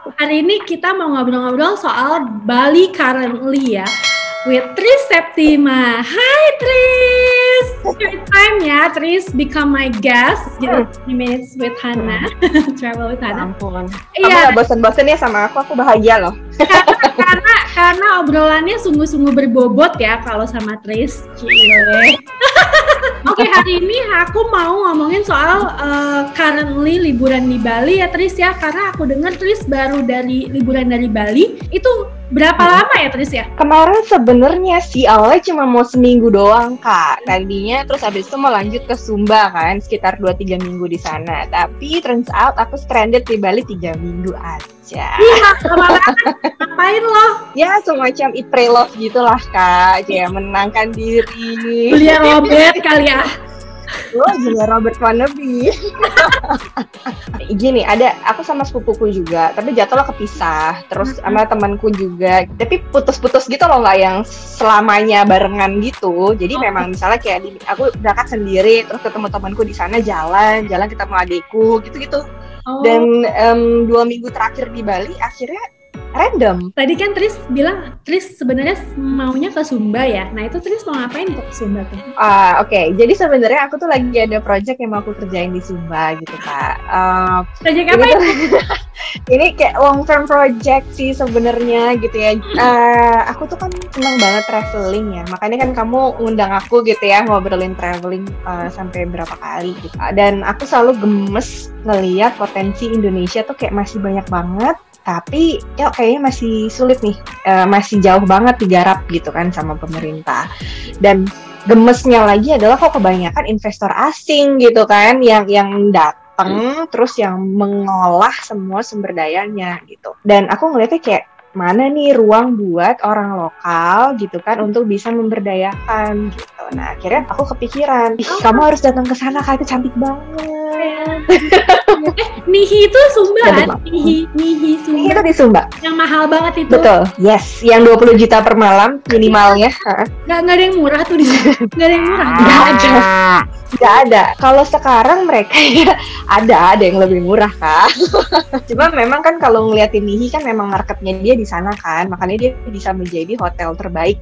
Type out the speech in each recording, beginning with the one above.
Hari ini kita mau ngobrol-ngobrol soal Bali currently ya, with Tris Septima. Hai Tris! Third time ya, Tris become my guest. Jadi 3 minutes with Hana, travel with Hana. Ampun. Kamu gak bosen-bosen ya sama aku bahagia loh. Karena obrolannya sungguh-sungguh berbobot ya kalau sama Tris. Cile. Oke, hari ini aku mau ngomongin soal currently liburan di Bali ya Tris ya, karena aku dengar Tris baru dari liburan dari Bali. Itu berapa lama ya Tris ya? Kemarin sebenarnya sih awalnya cuma mau seminggu doang Kak tadinya, terus habis itu mau lanjut ke Sumba kan, sekitar 2-3 minggu di sana. Tapi turns out aku stranded di Bali 3 minggu aja. Iya, ngapain lo? Ya semacam eat pray love gitulah Kak, kayak menenangkan diri. Julia Robert kali ya. Julia Robert wannabe. Gini, aku sama sepupuku juga, tapi jatuhlah kepisah. Terus sama temanku juga, tapi putus-putus gitu loh, nggak yang selamanya barengan gitu. Jadi memang misalnya kayak aku berangkat sendiri, terus ketemu temanku di sana jalan ketemu adikku gitu-gitu. Dan 2 minggu terakhir di Bali akhirnya random. Tadi kan Tris bilang Tris sebenarnya maunya ke Sumba ya. Nah itu Tris mau ngapain untuk ke Sumba tuh? Oke. Jadi sebenarnya aku tuh lagi ada project yang mau aku kerjain di Sumba gitu Kak. Project apa itu? Ini kayak long term project sih sebenarnya gitu ya. Aku tuh kan senang banget traveling ya. Makanya kan kamu undang aku gitu ya ngobrolin traveling sampai berapa kali gitu. Dan aku selalu gemes ngelihat potensi Indonesia tuh kayak masih banyak banget. Tapi ya kayaknya masih sulit nih, masih jauh banget digarap gitu kan sama pemerintah. Dan gemesnya lagi adalah kok kebanyakan investor asing gitu kan yang datang terus yang mengolah semua sumber dayanya gitu. Dan aku ngeliatnya kayak mana nih ruang buat orang lokal gitu kan untuk bisa memberdayakan gitu. Nah akhirnya aku kepikiran, kamu harus datang ke sana, Kak, itu cantik banget. Nihi itu Sumba kan? Nihi Sumba. Nihi itu di Sumba. Yang mahal banget itu. Betul, yes. Yang 20 juta per malam minimalnya. Nggak ada yang murah tuh di sana. Nggak ada yang murah. Nggak ada. Kalau sekarang mereka ya ada yang lebih murah Kak. Cuma memang kan kalau ngeliatin Nihi kan memang marketnya dia di sana kan, makanya dia bisa menjadi hotel terbaik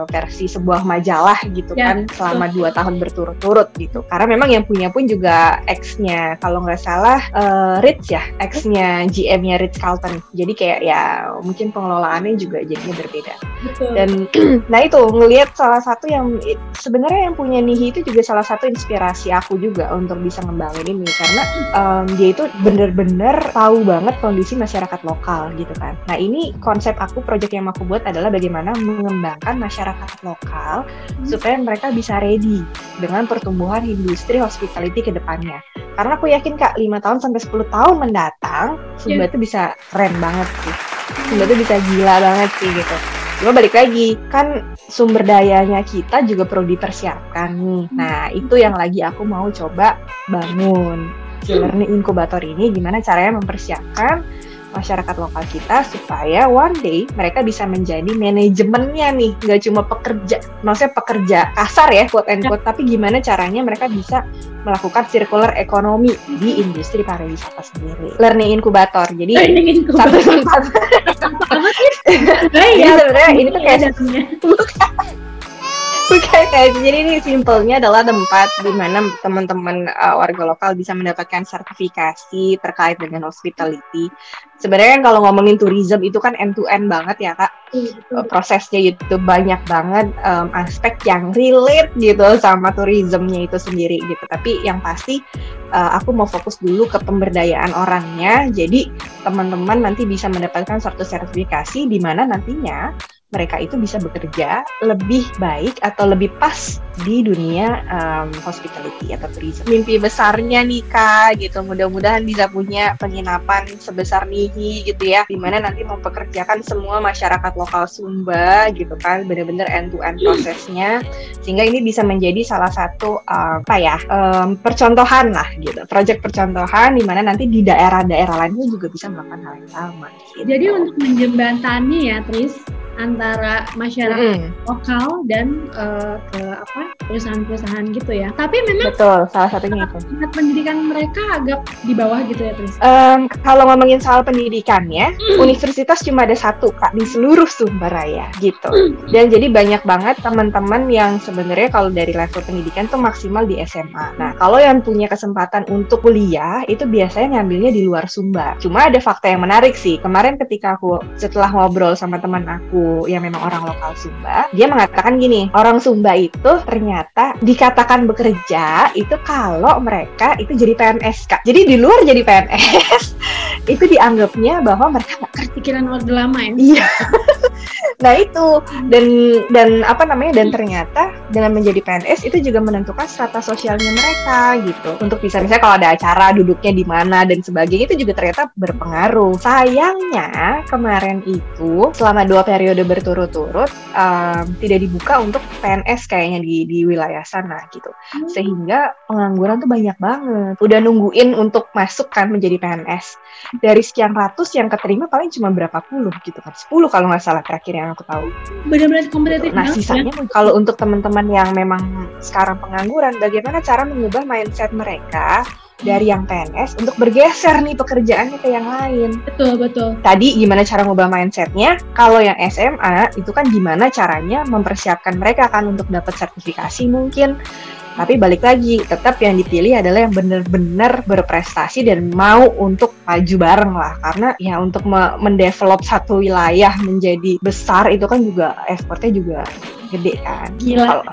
versi sebuah majalah gitu kan selama 2 tahun berturut-turut gitu. Karena memang yang punya pun juga ex-nya, kalau nggak salah Ritz ya, ex-nya GM-nya Ritz Carlton. Jadi kayak ya mungkin pengelolaannya juga jadinya berbeda. Betul. Dan nah itu ngelihat salah satu yang sebenarnya yang punya Nihi itu juga salah satu inspirasi aku juga untuk bisa ngembangin ini, karena dia itu bener-bener tahu banget kondisi masyarakat lokal gitu kan. Nah ini konsep aku, project yang aku buat adalah bagaimana mengembangkan masyarakat lokal supaya mereka bisa ready dengan pertumbuhan industri hospitality ke depannya. Karena aku yakin Kak 5 tahun sampai 10 tahun mendatang Sumba itu bisa keren banget sih. Sumba itu bisa gila banget sih gitu. Cuma balik lagi, kan sumber dayanya kita juga perlu dipersiapkan nih. Nah, itu yang lagi aku mau coba bangun. Si Learning Incubator ini gimana caranya mempersiapkan masyarakat lokal kita supaya one day mereka bisa menjadi manajemennya nih, nggak cuma pekerja, maksudnya pekerja kasar ya quote and quote, tapi gimana caranya mereka bisa melakukan circular economy di industri pariwisata sendiri. Learning Incubator, jadi satu tempat. Jadi sebenarnya ini tuh kayak jadi ini simpelnya adalah tempat di mana teman-teman warga lokal bisa mendapatkan sertifikasi terkait dengan hospitality. Sebenarnya kalau ngomongin tourism itu kan end to end banget ya Kak. Prosesnya itu banyak banget aspek yang relate gitu sama tourismnya itu sendiri gitu. Tapi yang pasti aku mau fokus dulu ke pemberdayaan orangnya. Jadi teman-teman nanti bisa mendapatkan suatu sertifikasi di mana nantinya mereka itu bisa bekerja lebih baik atau lebih pas di dunia hospitality atau tourism. Mimpi besarnya nih Kak gitu, mudah-mudahan bisa punya penginapan sebesar Nihi gitu ya, dimana nanti mempekerjakan semua masyarakat lokal Sumba gitu kan, benar-benar end-to-end prosesnya, sehingga ini bisa menjadi salah satu percontohan lah gitu, project percontohan dimana nanti di daerah-daerah lainnya juga bisa melakukan hal yang sama gitu. Jadi untuk menjembatani ya Tris, antara masyarakat lokal dan perusahaan-perusahaan gitu ya. Tapi memang betul, salah satunya itu. Pendidikan mereka agak di bawah gitu ya, Tris. Kalau ngomongin soal pendidikannya, universitas cuma ada satu Kak di seluruh Sumber Raya gitu. Dan jadi banyak banget teman-teman yang sebenarnya kalau dari level pendidikan tuh maksimal di SMA. Nah, kalau yang punya kesempatan untuk kuliah itu biasanya ngambilnya di luar Sumbar. Cuma ada fakta yang menarik sih. Kemarin ketika aku setelah ngobrol sama teman aku yang memang orang lokal Sumba, dia mengatakan gini, orang Sumba itu ternyata dikatakan bekerja itu kalau mereka itu jadi PNS Kak. Jadi di luar jadi PNS itu dianggapnya bahwa mereka nggak kerja. Pikiran orde lama ya. Iya. Nah itu dan ternyata dengan menjadi PNS itu juga menentukan strata sosialnya mereka gitu. Untuk bisa misalnya kalau ada acara duduknya di mana dan sebagainya itu juga ternyata berpengaruh. Sayangnya kemarin itu selama 2 periode berturut-turut tidak dibuka untuk PNS kayaknya di wilayah sana gitu. Sehingga pengangguran tuh banyak banget. Udah nungguin untuk masuk kan menjadi PNS. Dari sekian ratus yang keterima paling cuma berapa puluh gitu kan. 10 kalau nggak salah terakhir yang aku tahu. Benar-benar kompetitif. Nah, sisanya ya. Kalau untuk teman-teman yang memang sekarang pengangguran, bagaimana cara mengubah mindset mereka dari yang PNS untuk bergeser nih pekerjaannya ke yang lain. Betul. Tadi gimana cara mengubah mindsetnya? Kalau yang SMA itu kan gimana caranya mempersiapkan mereka kan untuk dapat sertifikasi mungkin. Tapi balik lagi, tetap yang dipilih adalah yang benar-benar berprestasi dan mau untuk maju bareng lah. Karena ya untuk mendevelop satu wilayah menjadi besar itu kan juga effortnya juga gede kan. Gila.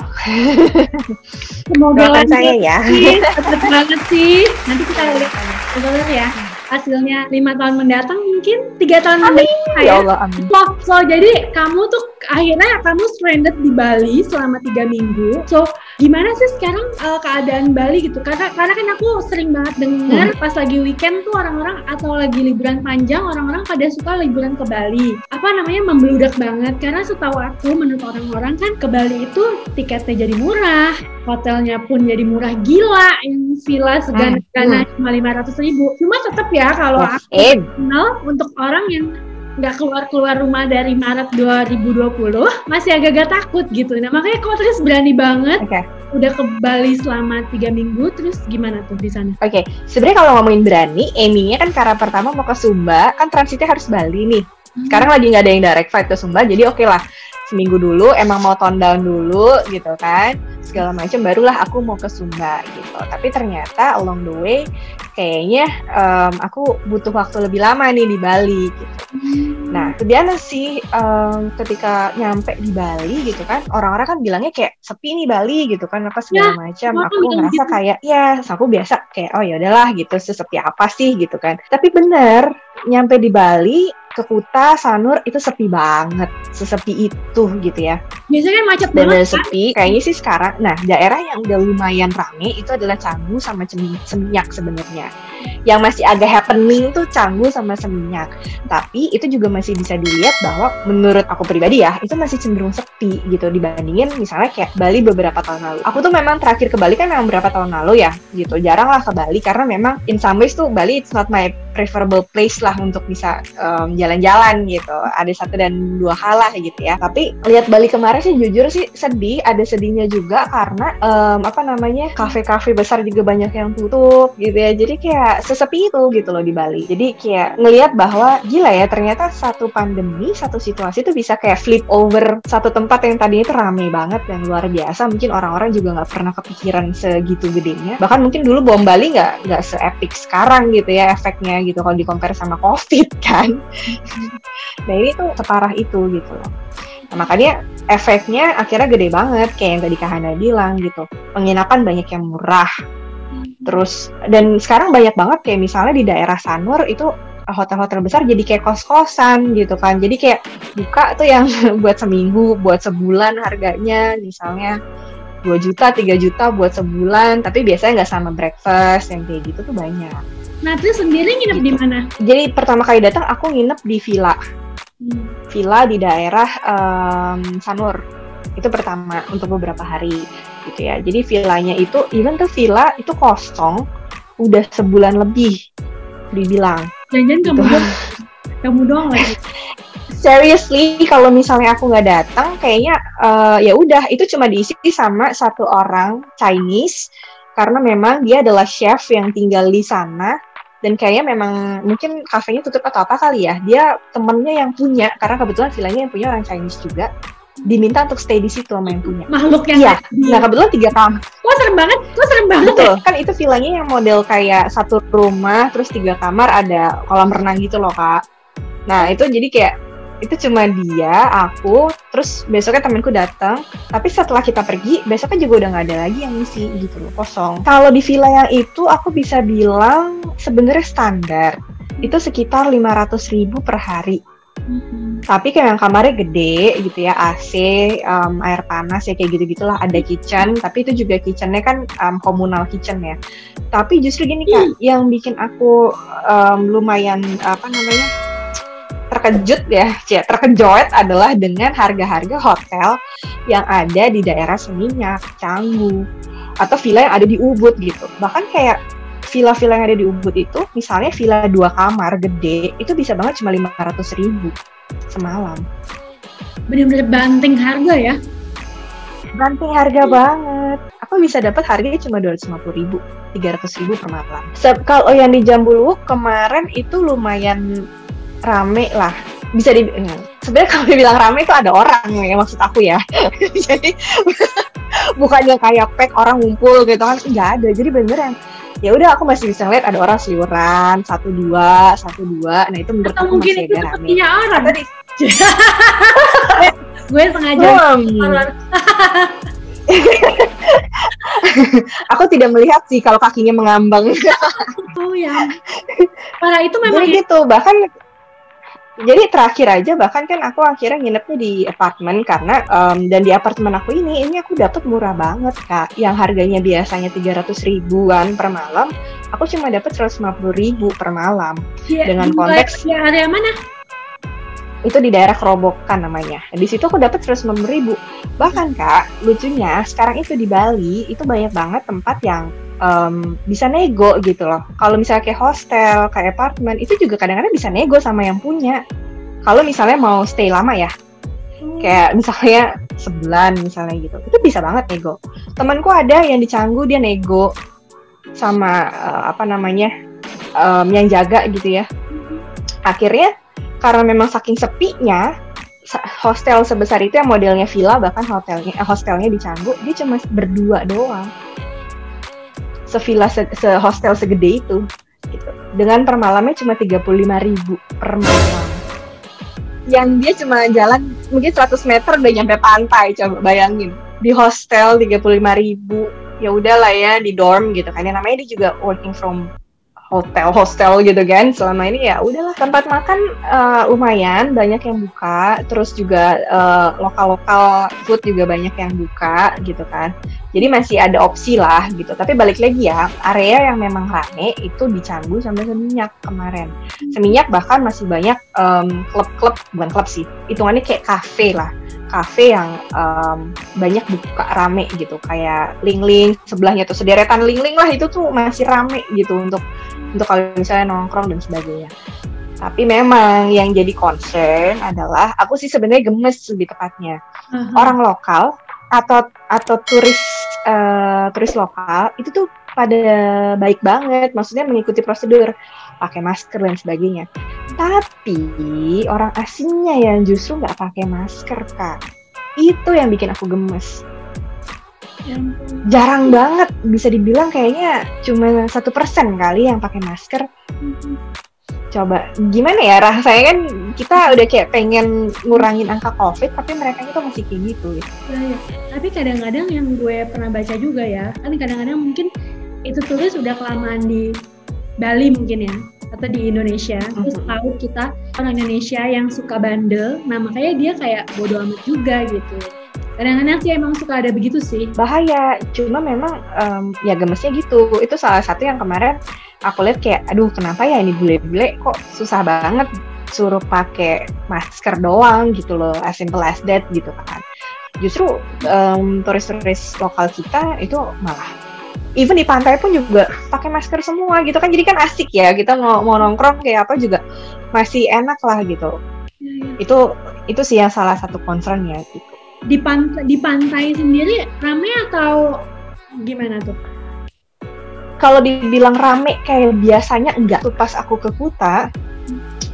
Semoga lanjut saya ya. Cepet banget sih. Nanti kita lihat benar ya hasilnya 5 tahun mendatang, mungkin 3 tahun mendatang ya Allah, amin. So jadi kamu tuh akhirnya kamu stranded di Bali selama 3 minggu. So gimana sih sekarang keadaan Bali gitu? Karena kan aku sering banget dengar pas lagi weekend tuh orang-orang atau lagi liburan panjang, orang-orang pada suka liburan ke Bali. Membludak banget karena setahu aku menurut orang-orang kan ke Bali itu tiketnya jadi murah, hotelnya pun jadi murah gila, yang villa segana cuma 500.000. Cuma tetap ya kalau aku kenal untuk orang yang nggak keluar rumah dari Maret 2020 masih agak-agak takut gitu. Nah makanya kok Tris berani banget udah ke Bali selama 3 minggu, terus gimana tuh di sana? Sebenarnya kalau ngomongin berani, Amy-nya kan karena pertama mau ke Sumba, kan transitnya harus Bali nih. Sekarang lagi nggak ada yang direct flight ke Sumba, jadi oke lah. Seminggu dulu, emang mau tone down dulu gitu kan, segala macam, barulah aku mau ke Sumba gitu. Tapi ternyata along the way kayaknya aku butuh waktu lebih lama nih di Bali gitu. Nah, kebiasaan sih ketika nyampe di Bali gitu kan, orang-orang kan bilangnya kayak sepi nih Bali gitu kan, apa segala macam. Aku ngerasa kayak aku biasa kayak oh ya udahlah gitu, sesepi apa sih gitu kan. Tapi bener, nyampe di Bali ke Kuta, Sanur itu sepi banget, sesepi itu gitu ya. Biasanya kan macet banget kan? Sepi, kayaknya sih sekarang. Nah, daerah yang udah lumayan rame itu adalah Canggu sama Seminyak sebenarnya. Yang masih agak happening tuh Canggu sama Seminyak. Tapi itu juga masih bisa dilihat bahwa menurut aku pribadi ya, itu masih cenderung sepi gitu dibandingin misalnya kayak Bali beberapa tahun lalu. Aku tuh memang terakhir ke Bali kan memang beberapa tahun lalu ya gitu. Jarang lah ke Bali karena memang in some ways tuh Bali it's not my preferable place lah untuk bisa jalan-jalan gitu. Ada 1 dan 2 hal lah gitu ya. Tapi lihat Bali kemarin sih jujur sih sedih. Ada sedihnya juga karena kafe-kafe besar juga banyak yang tutup gitu ya. Jadi kayak sesepi itu gitu loh di Bali. Jadi kayak ngelihat bahwa gila ya, ternyata satu pandemi, satu situasi itu bisa kayak flip over satu tempat yang tadinya itu rame banget dan luar biasa. Mungkin orang-orang juga nggak pernah kepikiran segitu gedenya. Bahkan mungkin dulu bom Bali nggak se-epic sekarang gitu ya efeknya gitu kalau di-compare sama COVID kan. Nah ini tuh separah itu gitu loh. Nah, makanya efeknya akhirnya gede banget kayak yang tadi Kak Hana bilang gitu. Penginapan banyak yang murah. Terus dan sekarang banyak banget kayak misalnya di daerah Sanur itu hotel-hotel besar jadi kayak kos-kosan gitu kan. Jadi kayak buka tuh yang buat seminggu, buat sebulan harganya misalnya 2 juta, 3 juta buat sebulan, tapi biasanya nggak sama breakfast yang kayak gitu tuh banyak. Nah, terus sendiri nginep di mana? Jadi pertama kali datang aku nginep di villa. Villa di daerah Sanur. Itu pertama untuk beberapa hari gitu ya. Jadi villanya itu, even tuh villa itu kosong udah sebulan lebih dibilang. Jangan-jangan kamu doang lagi. seriously kalau misalnya aku nggak datang kayaknya ya udah itu cuma diisi sama satu orang Chinese karena memang dia adalah chef yang tinggal di sana dan kayaknya memang mungkin kafenya tutup atau apa kali ya, dia temennya yang punya karena kebetulan villanya yang punya orang Chinese juga, diminta untuk stay di situ sama yang punya Makhluk yang iya. Nah kebetulan 3 kamar. Kok serem banget Betul, kan itu villanya yang model kayak satu rumah terus 3 kamar ada kolam renang gitu loh Kak. Nah itu jadi kayak itu cuma dia, aku, terus besoknya temanku datang. Tapi setelah kita pergi, besoknya juga udah nggak ada lagi yang ngisi gitu loh, kosong. Kalau di villa yang itu, aku bisa bilang sebenarnya standar. Itu sekitar 500.000 per hari. Tapi kayak yang kamarnya gede gitu ya, AC, air panas ya kayak gitu-gitulah, ada kitchen. Tapi itu juga kitchennya kan komunal kitchen ya. Tapi justru gini Kak, yang bikin aku lumayan terkejut adalah dengan harga-harga hotel yang ada di daerah Seminyak, Canggu, atau villa yang ada di Ubud gitu. Bahkan kayak villa-villa yang ada di Ubud itu, misalnya villa 2 kamar gede, itu bisa banget cuma 500.000 semalam. Bener-bener banting harga ya? Banting harga banget. Aku bisa dapat harganya cuma 250.000, 300.000 per malam. Kalau yang di Jambuluwuk kemarin itu lumayan rame lah, bisa sebenarnya kalau dibilang rame itu ada orang ya maksud aku ya. Jadi bukannya kayak pack orang ngumpul gitu kan, nggak ada. Jadi bener yang ya udah aku masih bisa ngeliat ada orang seliuran 1-2. Nah itu menurut aku masih agak rame. Orang. Gue sengaja. Aku tidak melihat sih kalau kakinya mengambang. Oh ya. Para itu memang gitu. Bahkan jadi terakhir aja bahkan kan aku akhirnya nginepnya di apartemen karena dan di apartemen aku ini aku dapat murah banget Kak, yang harganya biasanya 300.000-an per malam, aku cuma dapat 150.000 per malam. Dengan konteks di area mana? Itu di daerah Kerobokan namanya. Di situ aku dapat 150.000. Bahkan Kak, lucunya sekarang itu di Bali itu banyak banget tempat yang bisa nego gitu loh. Kalau misalnya kayak hostel, kayak apartemen, itu juga kadang-kadang bisa nego sama yang punya. Kalau misalnya mau stay lama ya, kayak misalnya sebulan misalnya gitu, itu bisa banget nego. Temanku ada yang di Canggu, dia nego sama yang jaga gitu ya. Akhirnya karena memang saking sepinya, hostel sebesar itu yang modelnya villa, bahkan hostelnya di Canggu, dia cuma berdua doang. Sevilla, hostel segede itu gitu. Dengan per malamnya cuma 35.000 per malam. Yang dia cuma jalan mungkin 100 meter udah nyampe pantai, coba bayangin. Di hostel 35.000. Ya udahlah ya di dorm gitu kan. Ya namanya dia juga working from hostel gitu kan. Selama ini ya udahlah, tempat makan lumayan banyak yang buka, terus juga lokal food juga banyak yang buka gitu kan. Jadi masih ada opsi lah gitu. Tapi balik lagi ya, area yang memang rame itu di Canggu sampai Seminyak kemarin. Seminyak bahkan masih banyak klub-klub, bukan klub sih, hitungannya kayak kafe lah. Kafe yang banyak buka rame gitu, kayak Ling-Ling sebelahnya tuh, sederetan Ling-Ling lah itu tuh masih rame gitu untuk kalau misalnya nongkrong dan sebagainya. Tapi memang yang jadi concern adalah, aku sih sebenarnya gemes lebih tepatnya, orang lokal atau turis lokal itu tuh pada baik banget, maksudnya mengikuti prosedur, pakai masker dan sebagainya. Tapi orang asingnya yang justru nggak pakai masker Kak, itu yang bikin aku gemes. Jarang banget, bisa dibilang kayaknya cuma 1% kali yang pakai masker. Coba gimana ya rasanya, kan kita udah kayak pengen ngurangin angka COVID, tapi mereka itu masih kayak gitu. Ya. Tapi kadang-kadang yang gue pernah baca juga ya, kan kadang-kadang mungkin itu turis udah kelamaan di Bali mungkin ya, atau di Indonesia, terus tahu kita orang Indonesia yang suka bandel, nah makanya dia kayak bodo amat juga gitu. Kadang-kadang sih emang suka ada begitu sih. Bahaya, cuma memang ya gemesnya gitu. Itu salah satu yang kemarin aku lihat kayak, aduh kenapa ya ini bule-bule kok susah banget suruh pakai masker doang gitu loh, as simple as that gitu kan. Justru turis-turis lokal kita itu malah even di pantai pun juga pakai masker semua gitu kan, jadi kan asik ya, kita mau nongkrong kayak apa juga masih enak lah gitu. Itu sih yang salah satu concern ya gitu. Di pantai sendiri rame atau gimana tuh? Kalau dibilang rame kayak biasanya enggak. Tuh pas aku ke Kuta,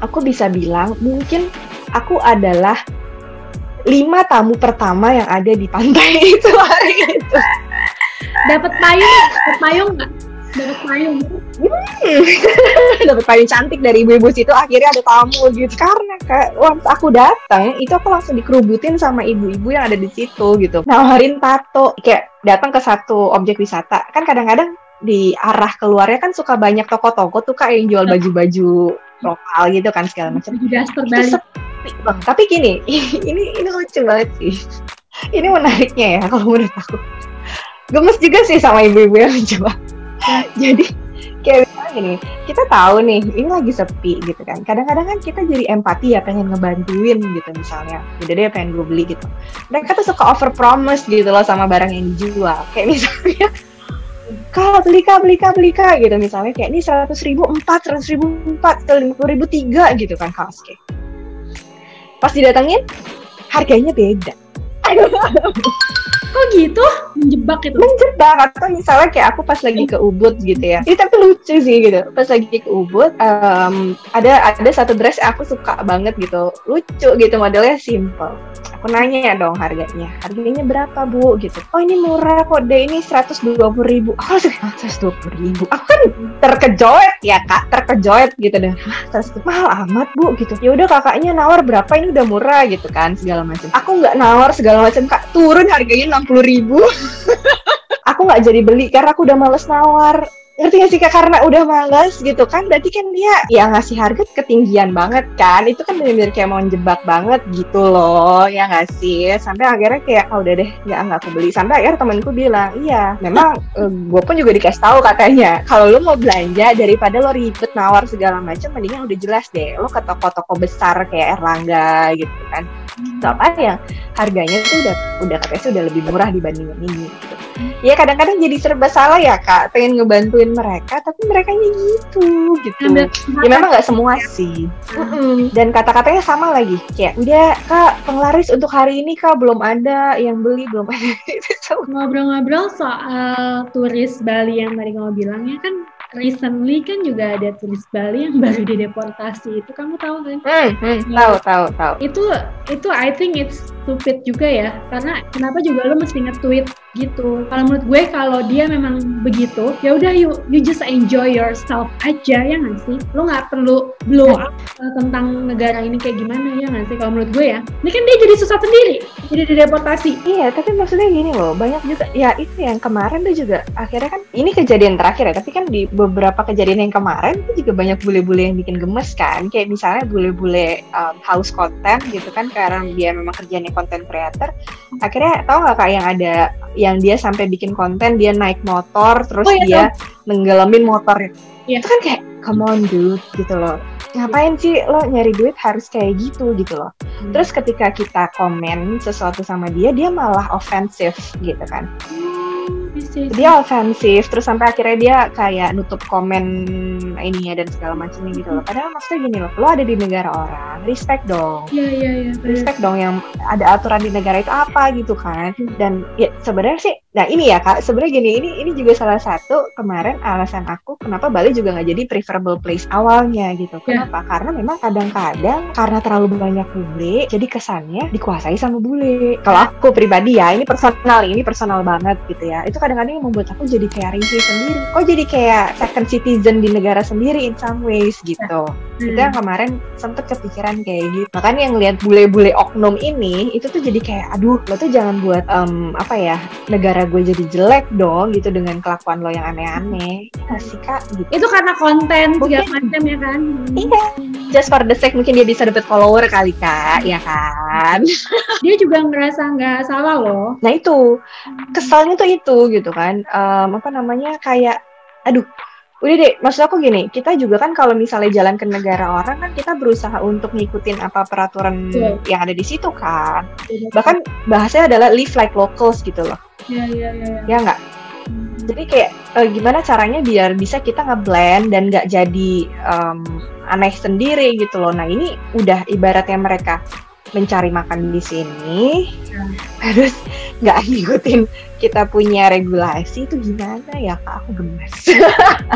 aku bisa bilang mungkin aku adalah 5 tamu pertama yang ada di pantai itu hari itu. Dapat payung nggak? Dapat payung. Dapat payung cantik dari ibu-ibu situ, akhirnya ada tamu gitu. Karena waktu aku datang itu aku langsung dikerubutin sama ibu-ibu yang ada di situ gitu. Nawarin tato, kayak datang ke satu objek wisata. Kan kadang-kadang di arah keluarnya kan suka banyak toko-toko tuh Kak yang jual baju-baju lokal gitu kan segala macam. Baju daster Bali. Sepi bang. Tapi gini, ini lucu banget sih. Ini menariknya ya kalau menurut aku. Gemes juga sih sama ibu-ibu yang mencoba. Jadi kayak misalnya gini, kita tahu nih ini lagi sepi gitu kan. Kadang-kadang kan kita jadi empati ya, pengen ngebantuin gitu misalnya. Udah deh pengen gue beli gitu. Mereka tuh suka over promise gitu loh sama barang yang dijual. Kayak misalnya Kak, beli kak gitu misalnya kayak ini 100.000 4, 100.000 4, 50.000 3 gitu kan Kak. Pas didatengin harganya beda. Kok gitu? Menjebak itu? Menjebak, atau misalnya kayak aku pas lagi ke Ubud gitu ya. Ini tapi lucu sih gitu. Pas lagi ke Ubud, ada satu dress yang aku suka banget gitu. Lucu gitu, modelnya simple. Aku nanya ya dong harganya. Harganya berapa Bu? Gitu. Oh ini murah kok deh, ini 120.000. Oh 120.000. Aku kan terkejoet ya Kak, terkejoet gitu deh. Hah 120 mahal amat Bu gitu. Ya udah kakaknya nawar berapa, ini udah murah gitu kan segala macam. Aku nggak nawar segala macam Kak, turun harganya 60.000. Aku nggak jadi beli karena aku udah males nawar. Ngerti gak sih Kak? Karena udah males gitu kan, berarti kan dia ya ngasih harga ketinggian banget kan. Itu kan bener-bener kayak mau njebak banget gitu loh, ya gak sih? Sampai akhirnya kayak, oh udah deh, nggak aku beli. Sampai akhirnya temanku bilang, iya memang gue pun juga dikasih tahu katanya, kalau lo mau belanja daripada lo ribet nawar segala macam, mendingan udah jelas deh, lo ke toko-toko besar kayak Erlangga gitu kan. Soalnya yang harganya tuh udah katanya sih udah lebih murah dibandingin ini gitu. Ya kadang-kadang jadi serba salah ya Kak, pengen ngebantuin mereka tapi merekanya gitu. Ya memang nggak semua sih. Dan kata-katanya sama lagi, kayak udah Kak penglaris untuk hari ini Kak belum ada, yang beli belum ada. Ngobrol-ngobrol soal turis Bali yang tadi kamu bilang ya kan, recently kan juga ada turis Bali yang baru dideportasi, itu kamu tahu kan? Tahu. Itu I think it's stupid juga ya, karena kenapa juga lo mesti nge-tweet gitu. Kalau menurut gue kalau dia memang begitu, ya udah you just enjoy yourself aja ya nggak sih? Lo nggak perlu blow up tentang negara ini kayak gimana ya nggak sih? Kalau menurut gue ya, ini kan dia jadi susah sendiri, jadi dideportasi. Iya, tapi maksudnya gini loh, banyak juga ya itu yang kemarin tuh juga akhirnya kan ini kejadian terakhir ya, tapi kan di beberapa kejadian yang kemarin itu juga banyak bule-bule yang bikin gemes kan, kayak misalnya bule-bule haus konten gitu kan, karena dia memang kerjanya content creator. Akhirnya tahu nggak Kak yang ada yang dia sampai bikin konten dia naik motor terus dia nenggelamin motornya. Itu kan kayak come on dude gitu loh. Ngapain sih lo nyari duit harus kayak gitu loh. Terus ketika kita komen sesuatu sama dia malah ofensif gitu kan. Dia ofensif, terus sampai akhirnya dia kayak nutup komen ininya dan segala macamnya gitu loh. Padahal maksudnya gini loh, lo ada di negara orang, respect dong. Iya. Respect dong yang ada aturan di negara itu apa gitu kan. Dan ya sebenarnya sih, nah ini ya Kak, sebenarnya gini, ini juga salah satu kemarin alasan aku kenapa Bali juga nggak jadi preferable place awalnya gitu. Kenapa? Karena memang kadang-kadang karena terlalu banyak bule, jadi kesannya dikuasai sama bule. Kalau aku pribadi ya, ini personal banget gitu ya. Itu kadang-kadang yang membuat aku jadi kayak risih sendiri. Kok jadi kayak second citizen di negara sendiri in some ways gitu. Itu yang kemarin sempet kepikiran kayak gitu. Makanya yang lihat bule-bule oknum ini, itu tuh jadi kayak, aduh, lo tuh jangan buat negara gue jadi jelek dong gitu dengan kelakuan lo yang aneh-aneh. Ya sih Kak gitu. Itu karena konten segala macam ya kan. Iya. Just for the sake mungkin dia bisa dapet follower kali Kak, ya kan. Dia juga ngerasa nggak salah loh. Nah itu kesalnya tuh itu gitu kan. Kayak aduh, udah deh, maksud aku gini, kita juga kan kalau misalnya jalan ke negara orang kan kita berusaha untuk ngikutin apa peraturan yang ada di situ kan. Bahkan bahasanya adalah live like locals gitu loh. Iya. Ya nggak? Jadi kayak gimana caranya biar bisa kita ngeblend dan nggak jadi aneh sendiri gitu loh. Nah ini udah ibaratnya mereka mencari makan di sini, terus nggak ngikutin kita punya regulasi, itu gimana ya Kak? Aku gemes.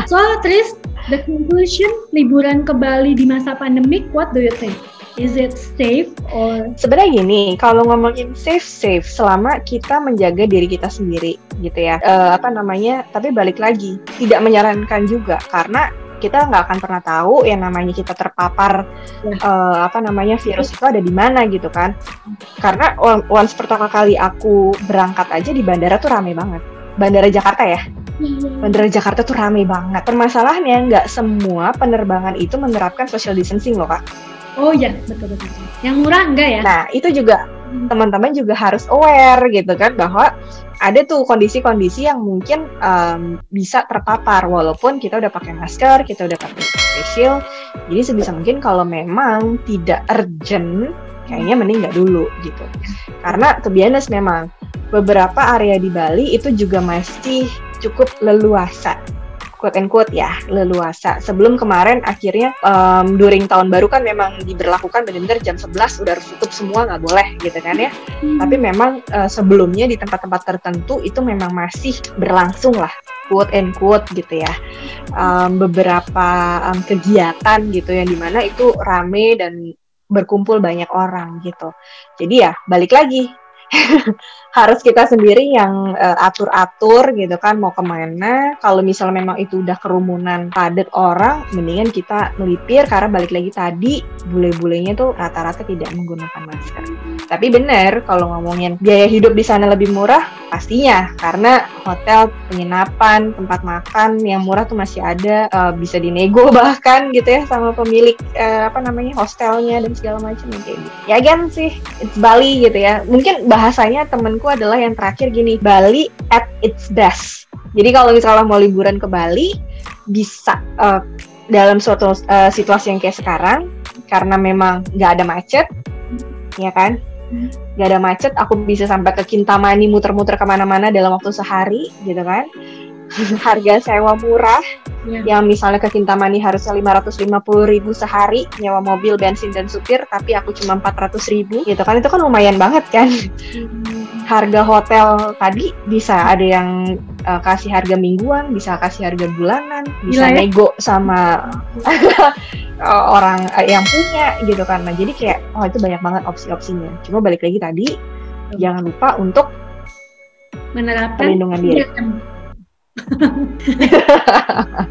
So Tris, the conclusion, liburan ke Bali di masa pandemik, what do you think? Is it safe or? Sebenarnya gini, kalau ngomongin safe selama kita menjaga diri kita sendiri gitu ya. Tapi balik lagi, tidak menyarankan juga karena kita nggak akan pernah tahu yang namanya kita terpapar virus itu ada di mana gitu kan. Karena once pertama kali aku berangkat aja di bandara tuh rame banget. Bandara Jakarta ya. Bandara Jakarta tuh rame banget. Permasalahannya nggak semua penerbangan itu menerapkan social distancing loh Kak. Oh iya, betul. Yang murah enggak ya? Nah, itu juga teman-teman juga harus aware gitu kan, bahwa ada tuh kondisi-kondisi yang mungkin bisa terpapar walaupun kita udah pakai masker, kita udah pakai face shield. Jadi sebisa mungkin kalau memang tidak urgent, kayaknya mending nggak dulu gitu. Karena to be honest memang beberapa area di Bali itu juga masih cukup leluasa, quote and quote ya, leluasa. Sebelum kemarin akhirnya during tahun baru kan memang diberlakukan benar-benar jam 11 udah harus tutup semua, nggak boleh gitu kan ya. Tapi memang sebelumnya di tempat-tempat tertentu itu memang masih berlangsung lah, quote and quote gitu ya. Beberapa kegiatan gitu yang dimana itu rame dan berkumpul banyak orang gitu. Jadi ya balik lagi. Harus kita sendiri yang atur-atur gitu kan mau kemana. Kalau misalnya memang itu udah kerumunan padat orang, mendingan kita melipir karena balik lagi tadi bule-bulenya tuh rata-rata tidak menggunakan masker. Tapi benar kalau ngomongin biaya hidup di sana lebih murah, pastinya karena hotel, penginapan, tempat makan yang murah tuh masih ada, bisa dinego bahkan gitu ya sama pemilik hostelnya dan segala macam kayak gitu. Ya again sih, it's Bali gitu ya. Mungkin bahasanya temenku adalah yang terakhir gini, Bali at its best. Jadi kalau misalnya mau liburan ke Bali, bisa dalam suatu situasi yang kayak sekarang, karena memang nggak ada macet, ya kan? Nggak ada macet, aku bisa sampai ke Kintamani muter-muter kemana-mana dalam waktu sehari, gitu kan? Harga sewa murah, yang misalnya ke Kintamani harusnya 550.000 sehari, nyewa mobil, bensin dan supir, tapi aku cuma 400.000, gitu kan? Itu kan lumayan banget kan? Harga hotel tadi bisa ada yang kasih harga mingguan, bisa kasih harga bulanan, bisa nego sama orang yang punya gitu kan. Nah jadi kayak itu banyak banget opsi-opsinya. Cuma balik lagi tadi, jangan lupa untuk menerapkan perlindungan diri.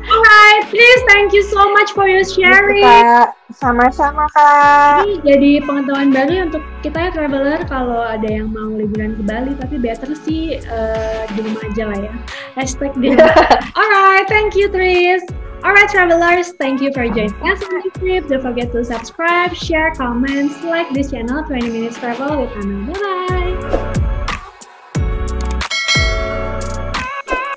Alright, please, thank you so much for your sharing. Sama-sama Kak. Ini jadi pengetahuan baru untuk kita ya traveler, kalau ada yang mau liburan ke Bali, tapi better sih di rumah aja lah ya. Hashtag di rumah. Alright, thank you Tris. Alright travelers, thank you for joining us on this trip. Don't forget to subscribe, share, comments, like this channel 20 Minutes Travel with Anna. Bye-bye.